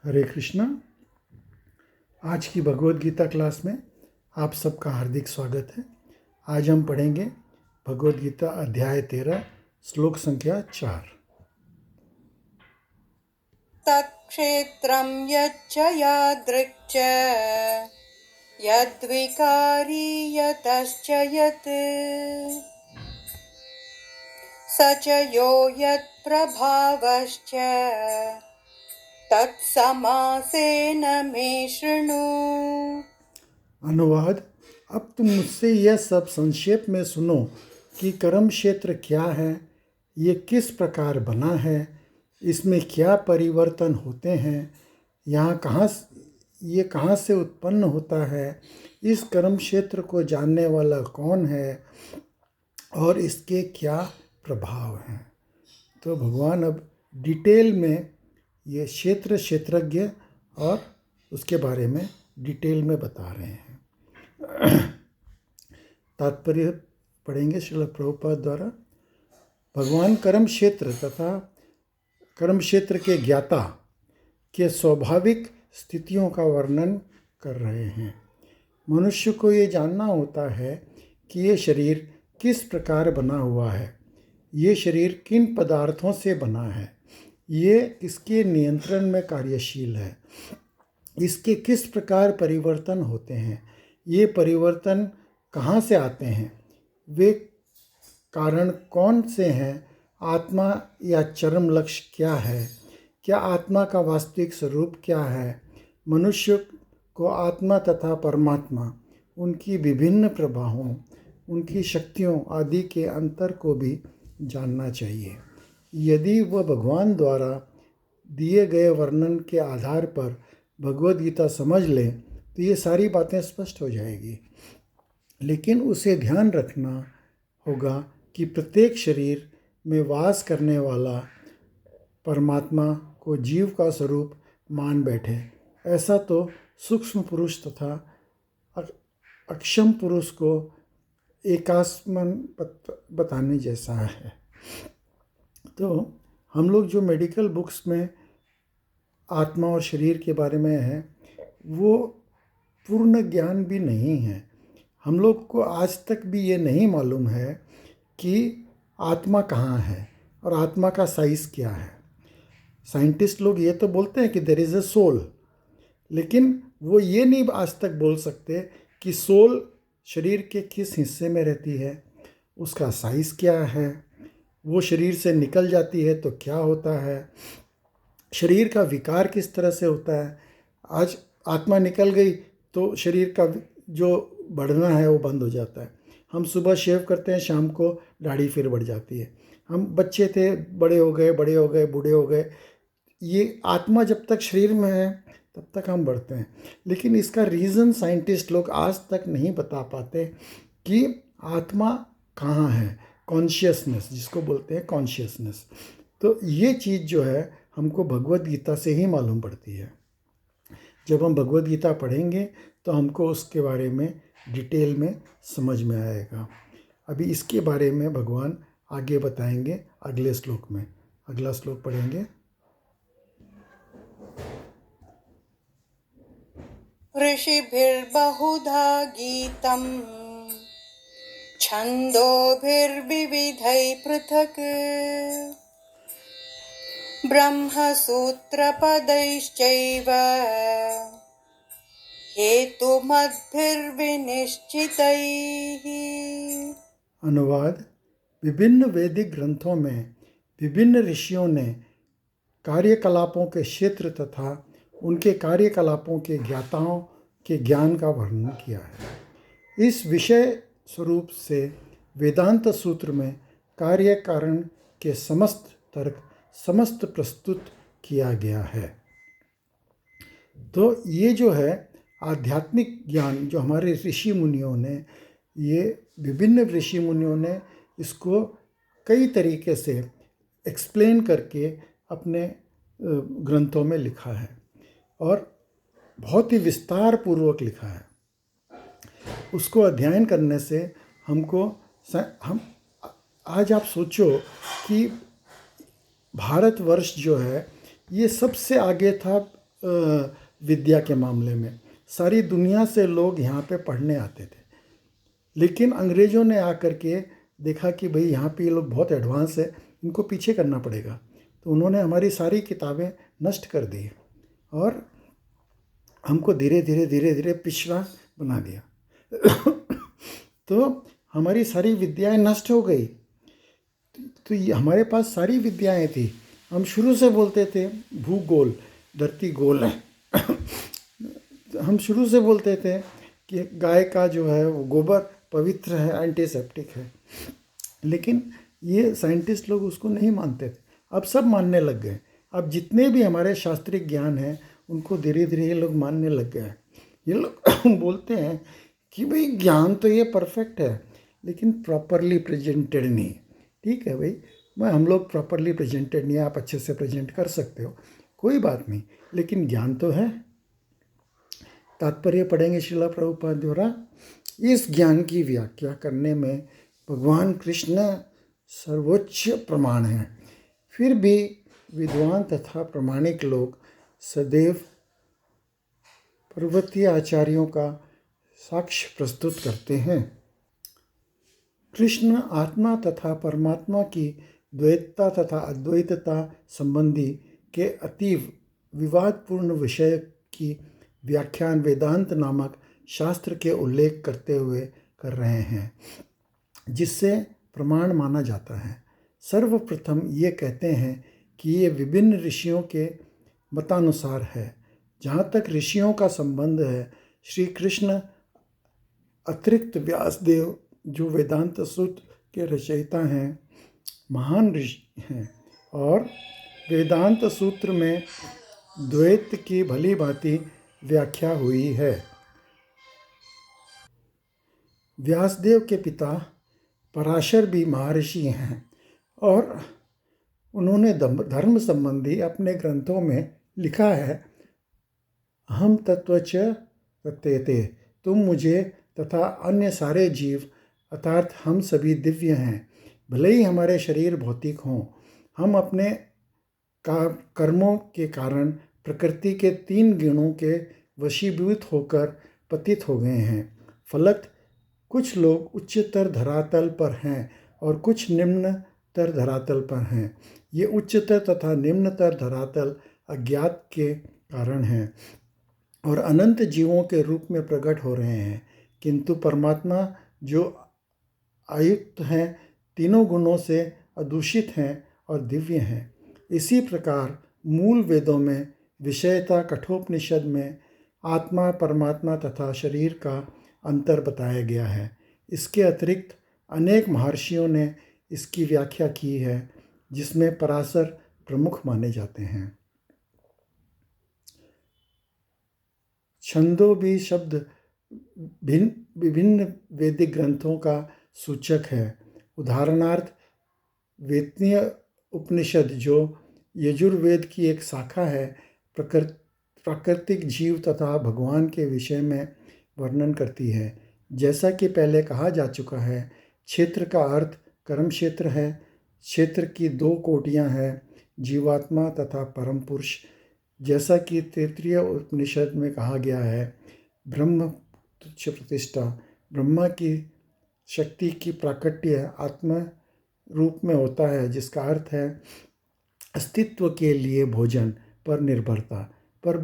हरे कृष्णा। आज की भगवद गीता क्लास में आप सबका हार्दिक स्वागत है। आज हम पढ़ेंगे भगवद गीता अध्याय 13 श्लोक संख्या 4। तत्क्षेत्रं यच्च यादृक् च यद्विकारी यतश्च यत् स च यो यत्प्रभावश्च तत्समासेन मे शृणु। अनुवाद: अब तुम मुझसे यह सब संक्षेप में सुनो कि कर्म क्षेत्र क्या है, ये किस प्रकार बना है, इसमें क्या परिवर्तन होते हैं, ये कहाँ से उत्पन्न होता है, इस कर्म क्षेत्र को जानने वाला कौन है और इसके क्या प्रभाव हैं। तो भगवान अब डिटेल में ये क्षेत्रज्ञ और उसके बारे में डिटेल में बता रहे हैं। तात्पर्य पढ़ेंगे श्रील प्रभुपाद द्वारा। भगवान कर्म क्षेत्र तथा कर्म क्षेत्र के ज्ञाता के स्वाभाविक स्थितियों का वर्णन कर रहे हैं। मनुष्य को ये जानना होता है कि ये शरीर किस प्रकार बना हुआ है, ये शरीर किन पदार्थों से बना है, ये किसके नियंत्रण में कार्यशील है, इसके किस प्रकार परिवर्तन होते हैं, ये परिवर्तन कहाँ से आते हैं, वे कारण कौन से हैं, आत्मा या चरम लक्ष्य क्या है, क्या आत्मा का वास्तविक स्वरूप क्या है। मनुष्य को आत्मा तथा परमात्मा, उनकी विभिन्न प्रभावों, उनकी शक्तियों आदि के अंतर को भी जानना चाहिए। यदि वह भगवान द्वारा दिए गए वर्णन के आधार पर भगवद गीता समझ ले तो ये सारी बातें स्पष्ट हो जाएगी। लेकिन उसे ध्यान रखना होगा कि प्रत्येक शरीर में वास करने वाला परमात्मा को जीव का स्वरूप मान बैठे, ऐसा तो सूक्ष्म पुरुष तथा अक्षम पुरुष को एकास्मन बताने जैसा है। तो हम लोग जो मेडिकल बुक्स में आत्मा और शरीर के बारे में है, वो पूर्ण ज्ञान भी नहीं है। हम लोग को आज तक भी ये नहीं मालूम है कि आत्मा कहाँ है और आत्मा का साइज़ क्या है। साइंटिस्ट लोग ये तो बोलते हैं कि देयर इज़ अ सोल, लेकिन वो ये नहीं आज तक बोल सकते कि सोल शरीर के किस हिस्से में रहती है, उसका साइज़ क्या है, वो शरीर से निकल जाती है तो क्या होता है, शरीर का विकार किस तरह से होता है। आज आत्मा निकल गई तो शरीर का जो बढ़ना है वो बंद हो जाता है। हम सुबह शेव करते हैं, शाम को दाढ़ी फिर बढ़ जाती है। हम बच्चे थे, बड़े हो गए, बूढ़े हो गए। ये आत्मा जब तक शरीर में है तब तक हम बढ़ते हैं। लेकिन इसका रीज़न साइंटिस्ट लोग आज तक नहीं बता पाते कि आत्मा कहाँ है, कॉन्शियसनेस जिसको बोलते हैं कॉन्शियसनेस। तो ये चीज़ जो है हमको भगवद गीता से ही मालूम पड़ती है। जब हम भगवद गीता पढ़ेंगे तो हमको उसके बारे में डिटेल में समझ में आएगा। अभी इसके बारे में भगवान आगे बताएंगे अगले श्लोक में। अगला श्लोक पढ़ेंगे। ऋषिभिर्बहुधा गीतम् छन्दोभिर्विविधैः पृथक् ब्रह्मसूत्रपदैश्चैव हेतुमद्भिर्विनिश्चितैः। अनुवाद: विभिन्न वैदिक ग्रंथों में विभिन्न ऋषियों ने कार्यकलापों के क्षेत्र तथा उनके कार्यकलापों के ज्ञाताओं के ज्ञान का वर्णन किया है। इस विषय स्वरूप से वेदांत सूत्र में कार्य कारण के समस्त तर्क प्रस्तुत किया गया है। तो ये जो है आध्यात्मिक ज्ञान जो हमारे ऋषि मुनियों ने, ये विभिन्न ऋषि मुनियों ने इसको कई तरीके से एक्सप्लेन करके अपने ग्रंथों में लिखा है और बहुत ही विस्तार पूर्वक लिखा है। उसको अध्ययन करने से हम आज आप सोचो कि भारतवर्ष जो है ये सबसे आगे था विद्या के मामले में। सारी दुनिया से लोग यहाँ पे पढ़ने आते थे, लेकिन अंग्रेज़ों ने आकर के देखा कि भाई यहाँ पे ये लोग बहुत एडवांस है, इनको पीछे करना पड़ेगा। तो उन्होंने हमारी सारी किताबें नष्ट कर दी और हमको धीरे धीरे पिछड़ा बना दिया। तो हमारी सारी विद्याएं नष्ट हो गई। तो ये हमारे पास सारी विद्याएं थी। हम शुरू से बोलते थे भूगोल, धरती गोल है। हम शुरू से बोलते थे कि गाय का जो है वो गोबर पवित्र है, एंटीसेप्टिक है। लेकिन ये साइंटिस्ट लोग उसको नहीं मानते थे, अब सब मानने लग गए। अब जितने भी हमारे शास्त्रीय ज्ञान हैं उनको धीरे धीरे ये लोग मानने लग गए। ये लोग बोलते हैं कि भाई ज्ञान तो ये परफेक्ट है, लेकिन प्रॉपरली प्रेजेंटेड नहीं। ठीक है भाई, हम लोग प्रॉपरली प्रेजेंटेड नहीं है, आप अच्छे से प्रेजेंट कर सकते हो, कोई बात नहीं, लेकिन ज्ञान तो है। तात्पर्य पढ़ेंगे श्रील प्रभुपाद द्वारा। इस ज्ञान की व्याख्या करने में भगवान कृष्ण सर्वोच्च प्रमाण हैं। फिर भी विद्वान तथा प्रामाणिक लोग सदैव पर्वतीय आचार्यों का साक्ष्य प्रस्तुत करते हैं। कृष्ण आत्मा तथा परमात्मा की द्वैतता तथा अद्वैतता संबंधी के अतीव विवादपूर्ण विषय की व्याख्यान वेदांत नामक शास्त्र के उल्लेख करते हुए कर रहे हैं, जिससे प्रमाण माना जाता है। सर्वप्रथम ये कहते हैं कि ये विभिन्न ऋषियों के मतानुसार है। जहाँ तक ऋषियों का संबंध है, श्री कृष्ण अतिरिक्त व्यासदेव जो वेदांत सूत्र के रचयिता हैं, महान ऋषि हैं, और वेदांत सूत्र में द्वैत की भली भांति व्याख्या हुई है। व्यासदेव के पिता पराशर भी महर्षि हैं और उन्होंने धर्म संबंधी अपने ग्रंथों में लिखा है, हम तत्वच तत्तेते, तुम मुझे तथा अन्य सारे जीव अर्थात हम सभी दिव्य हैं। भले ही हमारे शरीर भौतिक हों, हम अपने कर्मों के कारण प्रकृति के 3 गुणों के वशीभूत होकर पतित हो गए हैं। फलत कुछ लोग उच्चतर धरातल पर हैं और कुछ निम्नतर धरातल पर हैं। ये उच्चतर तथा निम्नतर धरातल अज्ञात के कारण हैं और अनंत जीवों के रूप में प्रकट हो रहे हैं, किंतु परमात्मा जो आयुक्त हैं, तीनों गुणों से अदूषित हैं और दिव्य हैं। इसी प्रकार मूल वेदों में विषयता कठोपनिषद में आत्मा, परमात्मा तथा शरीर का अंतर बताया गया है। इसके अतिरिक्त अनेक महर्षियों ने इसकी व्याख्या की है, जिसमें पराशर प्रमुख माने जाते हैं। छंदों शब्द विभिन्न वैदिक ग्रंथों का सूचक है। उदाहरणार्थ वेतनीय उपनिषद जो यजुर्वेद की एक शाखा है, प्राकृतिक जीव तथा भगवान के विषय में वर्णन करती है। जैसा कि पहले कहा जा चुका है, क्षेत्र का अर्थ कर्म क्षेत्र है। क्षेत्र की 2 कोटियां हैं, जीवात्मा तथा परम पुरुष। जैसा कि तैत्तिरीय उपनिषद में कहा गया है, ब्रह्म तुच्छ प्रतिष्ठा, ब्रह्मा की शक्ति की प्राकट्य आत्मा रूप में होता है, जिसका अर्थ है अस्तित्व के लिए भोजन पर निर्भरता। पर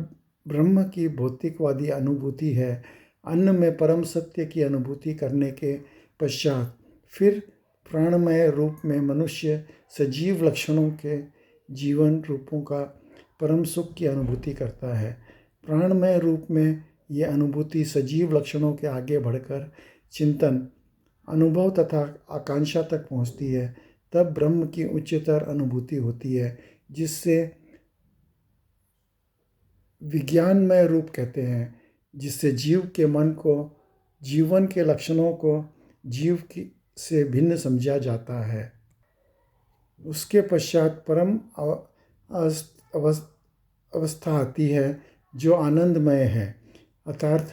ब्रह्म की भौतिकवादी अनुभूति है। अन्न में परम सत्य की अनुभूति करने के पश्चात फिर प्राणमय रूप में मनुष्य सजीव लक्षणों के जीवन रूपों का परम सुख की अनुभूति करता है। प्राणमय रूप में ये अनुभूति सजीव लक्षणों के आगे बढ़कर चिंतन, अनुभव तथा आकांक्षा तक पहुँचती है। तब ब्रह्म की उच्चतर अनुभूति होती है, जिससे विज्ञानमय रूप कहते हैं, जिससे जीव के मन को, जीवन के लक्षणों को जीव की से भिन्न समझा जाता है। उसके पश्चात परम अवस्था आती है जो आनंदमय है, अर्थात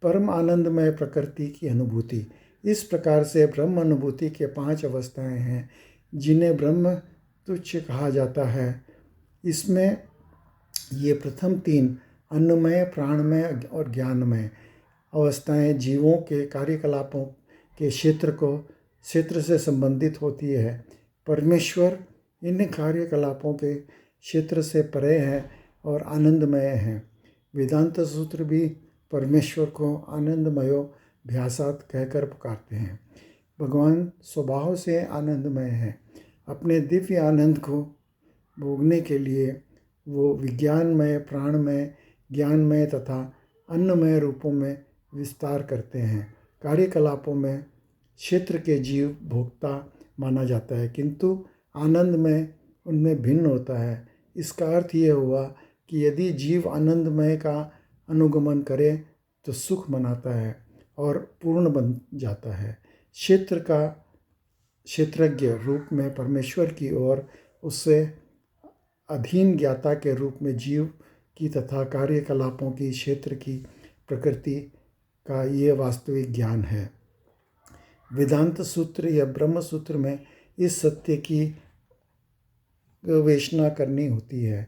परम आनंदमय प्रकृति की अनुभूति। इस प्रकार से ब्रह्म अनुभूति के 5 अवस्थाएं हैं, जिन्हें ब्रह्म तुच्छ कहा जाता है। इसमें ये प्रथम तीन अन्नमय, प्राणमय और ज्ञानमय अवस्थाएं जीवों के कार्यकलापों के क्षेत्र से संबंधित होती है। परमेश्वर इन कार्यकलापों के क्षेत्र से परे है और आनंदमय है। वेदांत सूत्र भी परमेश्वर को आनंदमयो भ्यासात कहकर पुकारते हैं। भगवान स्वभाव से आनंदमय है। अपने दिव्य आनंद को भोगने के लिए वो विज्ञानमय, प्राणमय, ज्ञानमय तथा अन्नमय रूपों में विस्तार करते हैं। कार्यकलापों में क्षेत्र के जीव भोक्ता माना जाता है, किंतु आनंद में उनमें भिन्न होता है। इसका अर्थ ये हुआ कि यदि जीव आनंदमय का अनुगमन करे तो सुख मनाता है और पूर्ण बन जाता है। क्षेत्र का क्षेत्रज्ञ रूप में परमेश्वर की ओर उससे अधीन ज्ञाता के रूप में जीव की तथा कार्यकलापों की क्षेत्र की प्रकृति का ये वास्तविक ज्ञान है। वेदांत सूत्र या ब्रह्म सूत्र में इस सत्य की गवेषणा करनी होती है।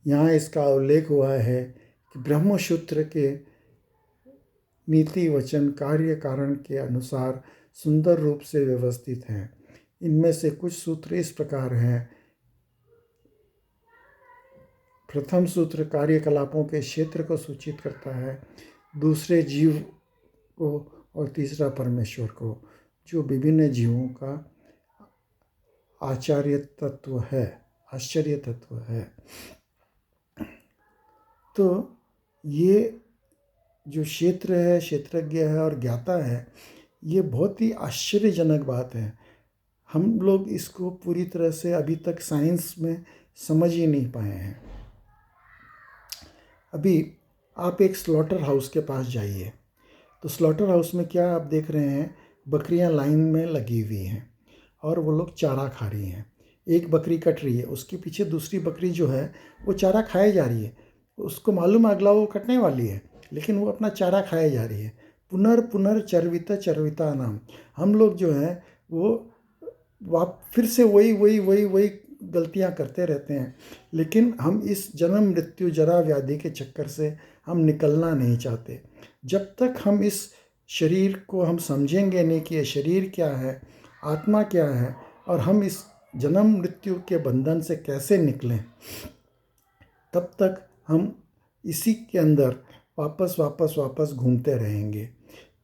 यहाँ इसका उल्लेख हुआ है कि ब्रह्म सूत्र के नीति वचन कार्य कारण के अनुसार सुंदर रूप से व्यवस्थित हैं। इनमें से कुछ सूत्र इस प्रकार हैं। प्रथम सूत्र कार्यकलापों के क्षेत्र को सूचित करता है, दूसरे जीव को और तीसरा परमेश्वर को, जो विभिन्न जीवों का आश्चर्य तत्व है। तो ये जो क्षेत्र है, क्षेत्रज्ञ है और ज्ञाता है, ये बहुत ही आश्चर्यजनक बात है। हम लोग इसको पूरी तरह से अभी तक साइंस में समझ ही नहीं पाए हैं। अभी आप एक स्लॉटर हाउस के पास जाइए तो स्लॉटर हाउस में क्या आप देख रहे हैं, बकरियां लाइन में लगी हुई हैं और वो लोग चारा खा रही हैं। एक बकरी कट रही है, उसके पीछे दूसरी बकरी जो है वो चारा खाए जा रही है। उसको मालूम अगला वो कटने वाली है, लेकिन वो अपना चारा खाए जा रही है। पुनर्चर्विता नाम। हम लोग जो है वो फिर से वही गलतियां करते रहते हैं, लेकिन हम इस जन्म मृत्यु जरा व्याधि के चक्कर से हम निकलना नहीं चाहते। जब तक हम इस शरीर को हम समझेंगे नहीं कि ये शरीर क्या है, आत्मा क्या है और हम इस जन्म मृत्यु के बंधन से कैसे निकलें, तब तक हम इसी के अंदर वापस घूमते रहेंगे।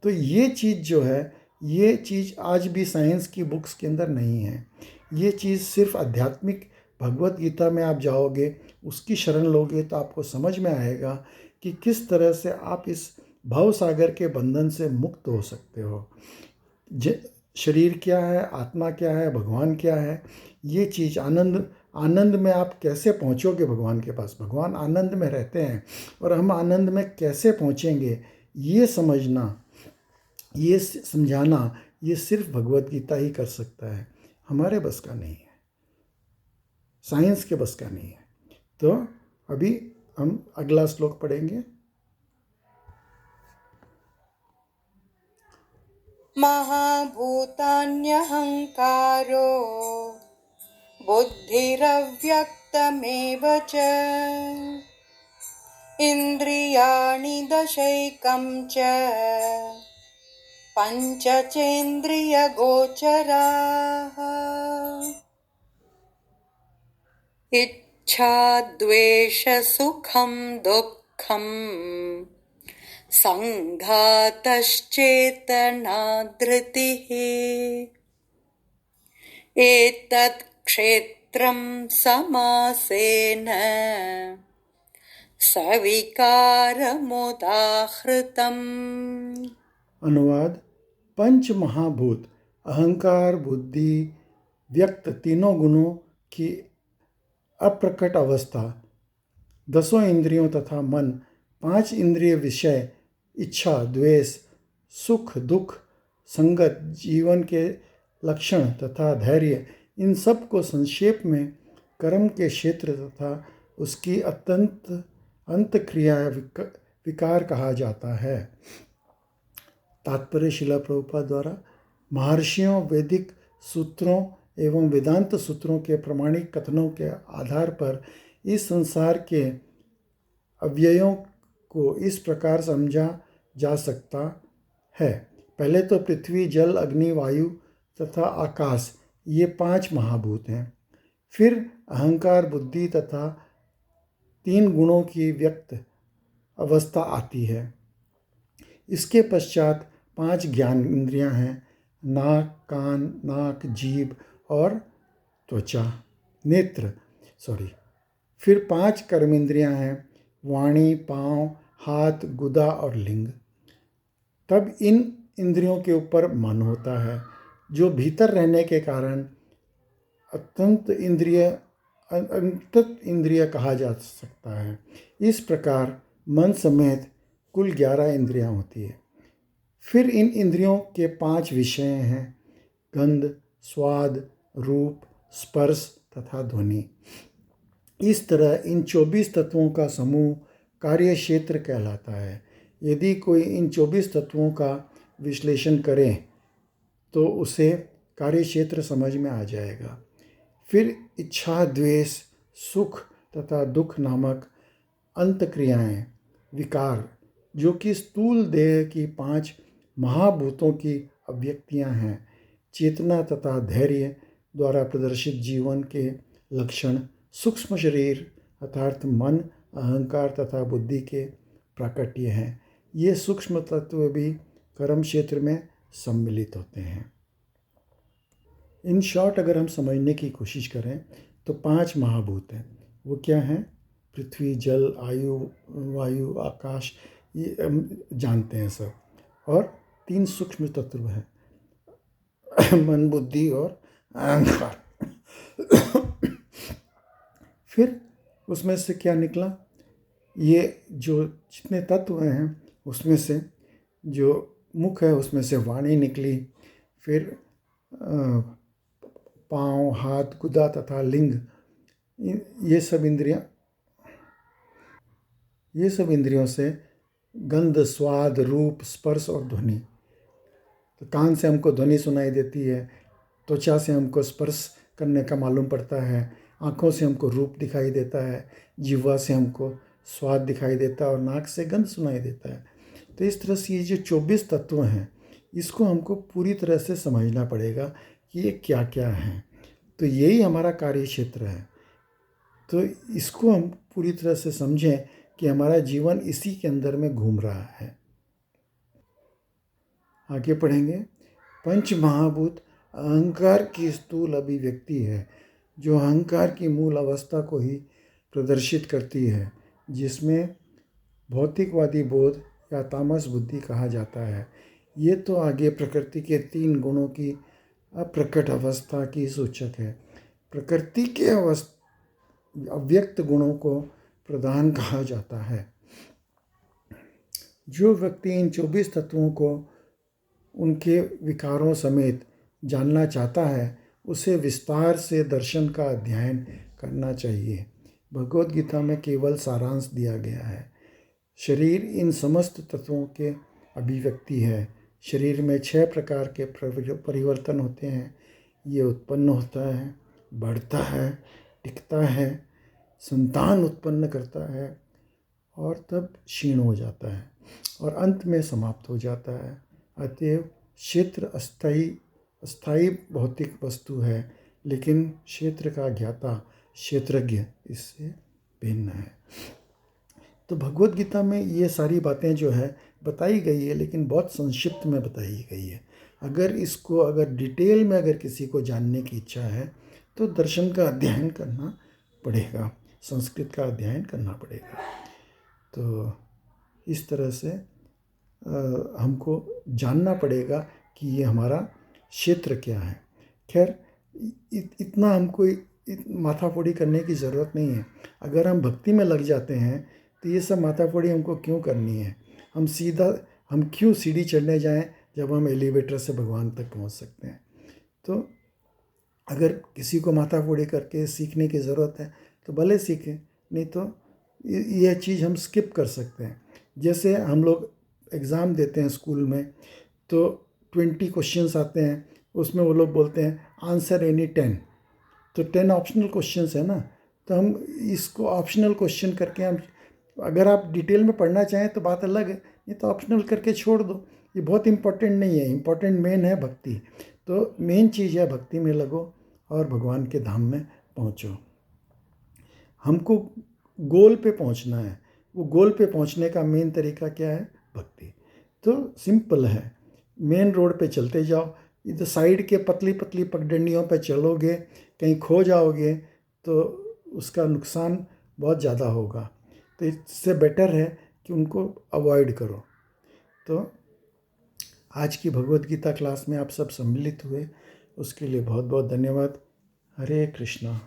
तो ये चीज़ जो है, ये चीज़ आज भी साइंस की बुक्स के अंदर नहीं है। ये चीज़ सिर्फ आध्यात्मिक भगवत गीता में आप जाओगे, उसकी शरण लोगे तो आपको समझ में आएगा कि किस तरह से आप इस भव सागर के बंधन से मुक्त हो सकते हो। शरीर क्या है, आत्मा क्या है, भगवान क्या है, ये चीज़ आनंद में आप कैसे पहुँचोगे भगवान के पास। भगवान आनंद में रहते हैं और हम आनंद में कैसे पहुँचेंगे, ये समझना, ये समझाना, ये सिर्फ भगवत गीता ही कर सकता है। हमारे बस का नहीं है, साइंस के बस का नहीं है। तो अभी हम अगला श्लोक पढ़ेंगे। महाभूतान्यहंकारो बुद्धिरव्यक्तमेव च इन्द्रियाणि दशैकं च पञ्चचेन्द्रियगोचराः इच्छा द्वेष सुखं दुःखं संघातश्चेतना धृतिः एतत् क्षेत्रं समासेन सविकारमुदाहृतम्। अनुवाद। पंच महाभूत अहंकार, बुद्धि, व्यक्त तीनों गुणों की अप्रकट अवस्था, 10 इंद्रियों तथा मन, 5 इंद्रिय विषय, इच्छा, द्वेष, सुख, दुख, संगत, जीवन के लक्षण तथा धैर्य, इन सब को संक्षेप में कर्म के क्षेत्र तथा उसकी अंत क्रिया विकार कहा जाता है। तात्पर्य शिला प्रभुपाद द्वारा। महर्षियों, वैदिक सूत्रों एवं वेदांत सूत्रों के प्रमाणिक कथनों के आधार पर इस संसार के अव्ययों को इस प्रकार समझा जा सकता है। पहले तो पृथ्वी, जल, अग्नि, वायु तथा आकाश, ये 5 महाभूत हैं। फिर अहंकार, बुद्धि तथा 3 गुणों की व्यक्त अवस्था आती है। इसके पश्चात 5 ज्ञान इंद्रियां हैं, नाक, कान, नाक, जीभ और त्वचा, नेत्र, फिर 5 कर्म इंद्रियां हैं, वाणी, पाँव, हाथ, गुदा और लिंग। तब इन इंद्रियों के ऊपर मन होता है, जो भीतर रहने के कारण अत्यंत इंद्रिय कहा जा सकता है। इस प्रकार मन समेत कुल 11 इंद्रियां होती है। फिर इन इंद्रियों के 5 विषय हैं, गंध, स्वाद, रूप, स्पर्श तथा ध्वनि। इस तरह इन 24 तत्वों का समूह कार्य क्षेत्र कहलाता है। यदि कोई इन 24 तत्वों का विश्लेषण करे तो उसे कार्य क्षेत्र समझ में आ जाएगा। फिर इच्छा, द्वेष, सुख तथा दुख नामक अंतक्रियाएं, विकार, जो कि स्थूल देह की 5 महाभूतों की अभिव्यक्तियां हैं, चेतना तथा धैर्य द्वारा प्रदर्शित जीवन के लक्षण, सूक्ष्म शरीर अर्थात मन, अहंकार तथा बुद्धि के प्राकट्य हैं। ये सूक्ष्म तत्व भी कर्म क्षेत्र में सम्मिलित होते हैं। इन शॉर्ट अगर हम समझने की कोशिश करें तो 5 महाभूत हैं। वो क्या हैं? पृथ्वी, जल, वायु, आकाश, ये हम जानते हैं सब। और 3 सूक्ष्म तत्व हैं, मन, बुद्धि और अहंकार। फिर उसमें से क्या निकला? ये जो जितने तत्व हैं उसमें से जो मुख है उसमें से वाणी निकली। फिर पाँव, हाथ, गुदा तथा लिंग, ये सब इंद्रियों से गंध, स्वाद, रूप, स्पर्श और ध्वनि। तो कान से हमको ध्वनि सुनाई देती है, त्वचा से हमको स्पर्श करने का मालूम पड़ता है, आँखों से हमको रूप दिखाई देता है, जिह्वा से हमको स्वाद दिखाई देता है और नाक से गंध सुनाई देता है। तो इस तरह से ये जो 24 तत्व हैं इसको हमको पूरी तरह से समझना पड़ेगा कि ये क्या क्या हैं। तो यही हमारा कार्य क्षेत्र है। तो इसको हम पूरी तरह से समझें कि हमारा जीवन इसी के अंदर में घूम रहा है। आगे पढ़ेंगे। पंच महाभूत अहंकार की स्थूल अभिव्यक्ति है, जो अहंकार की मूल अवस्था को ही प्रदर्शित करती है, जिसमें भौतिकवादी बोध या तामस बुद्धि कहा जाता है। ये तो आगे प्रकृति के 3 गुणों की अप्रकट अवस्था की सूचक है। प्रकृति के अव्यक्त गुणों को प्रधान कहा जाता है। जो व्यक्ति इन 24 तत्वों को उनके विकारों समेत जानना चाहता है उसे विस्तार से दर्शन का अध्ययन करना चाहिए। भगवद गीता में केवल सारांश दिया गया है। शरीर इन समस्त तत्वों के अभिव्यक्ति है। शरीर में 6 प्रकार के परिवर्तन होते हैं। ये उत्पन्न होता है, बढ़ता है, टिकता है, संतान उत्पन्न करता है और तब क्षीण हो जाता है और अंत में समाप्त हो जाता है। अतएव क्षेत्र अस्थायी भौतिक वस्तु है, लेकिन क्षेत्र का ज्ञाता, क्षेत्रज्ञ इससे भिन्न है। तो भगवद गीता में ये सारी बातें जो है बताई गई है, लेकिन बहुत संक्षिप्त में बताई गई है। अगर डिटेल में अगर किसी को जानने की इच्छा है तो दर्शन का अध्ययन करना पड़ेगा, संस्कृत का अध्ययन करना पड़ेगा। तो इस तरह से हमको जानना पड़ेगा कि ये हमारा क्षेत्र क्या है। खैर इतना हमको माथाफोड़ी करने की ज़रूरत नहीं है। अगर हम भक्ति में लग जाते हैं तो ये सब माथाफोड़ी हमको क्यों करनी है। हम क्यों सीढ़ी चढ़ने जाएं जब हम एलिवेटर से भगवान तक पहुंच सकते हैं। तो अगर किसी को माथाफोड़ी करके सीखने की ज़रूरत है तो भले सीखें, नहीं तो यह चीज़ हम स्किप कर सकते हैं। जैसे हम लोग एग्ज़ाम देते हैं स्कूल में तो 20 क्वेश्चंस आते हैं, उसमें वो लोग बोलते हैं आंसर एनी 10, तो 10 ऑप्शनल क्वेश्चंस है ना। तो हम इसको ऑप्शनल क्वेश्चन करके हम तो अगर आप डिटेल में पढ़ना चाहें तो बात अलग है, ये तो ऑप्शनल करके छोड़ दो, ये बहुत इम्पोर्टेंट नहीं है। इम्पोर्टेंट मेन है भक्ति। तो मेन चीज़ है भक्ति में लगो और भगवान के धाम में पहुँचो। हमको गोल पे पहुँचना है। वो गोल पे पहुँचने का मेन तरीका क्या है? भक्ति। तो सिंपल है, मेन रोड पे चलते जाओ। इधर साइड के पतली पतली पगडंडियों पे चलोगे, कहीं खो जाओगे तो उसका नुकसान बहुत ज़्यादा होगा। तो इससे बेटर है कि उनको अवॉइड करो। तो आज की भगवत गीता क्लास में आप सब सम्मिलित हुए, उसके लिए बहुत बहुत धन्यवाद। हरे कृष्णा।